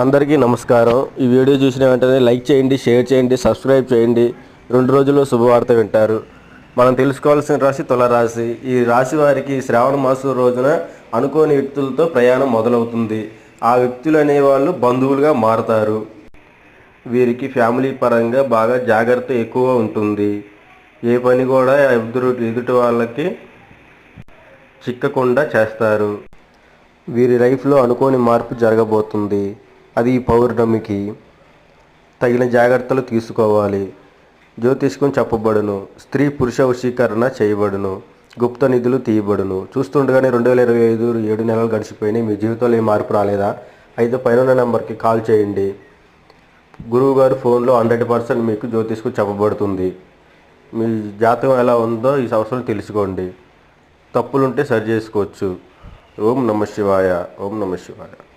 అందరికీ నమస్కారం. ఈ వీడియో చూసిన వెంటనే లైక్ చేయండి, షేర్ చేయండి, సబ్స్క్రైబ్ చేయండి. 2 రోజుల్లో శుభవార్త వింటారు. మనం తెలుసుకోవాల్సిన రాశి తులారాశి. ఈ రాశి వారికి శ్రావణ మాసం రోజున అనుకోని వ్యక్తులతో ప్రయాణం మొదలవుతుంది. ఆ వ్యక్తులు అనేవాళ్ళు బంధువులుగా మారతారు. వీరికి ఫ్యామిలీ పరంగా బాగా జాగ్రత్త ఎక్కువ ఉంటుంది. ఏ పని కూడా ఎదుటి వాళ్ళకి చిక్కకుండా చేస్తారు. వీరి లైఫ్లో అనుకోని మార్పు జరగబోతుంది. అది ఈ పౌర్ణమికి. తగిన జాగ్రత్తలు తీసుకోవాలి. జ్యోతిష్కం చెప్పబడును. స్త్రీ పురుష వశీకరణ చేయబడును. గుప్త నిధులు తీయబడును. చూస్తుండగానే 2025 7 నెలలు గడిచిపోయినాయి. మీ జీవితంలో ఏ మార్పు రాలేదా? అయితే పైన నెంబర్కి కాల్ చేయండి. గురువుగారు ఫోన్లో 100% మీకు జ్యోతిష్కం చెప్పబడుతుంది. మీ జాతకం ఎలా ఉందో ఈ సంవత్సరం తెలుసుకోండి. తప్పులుంటే సరి చేసుకోవచ్చు. ఓం నమ శివాయ. ఓం నమ శివాయ.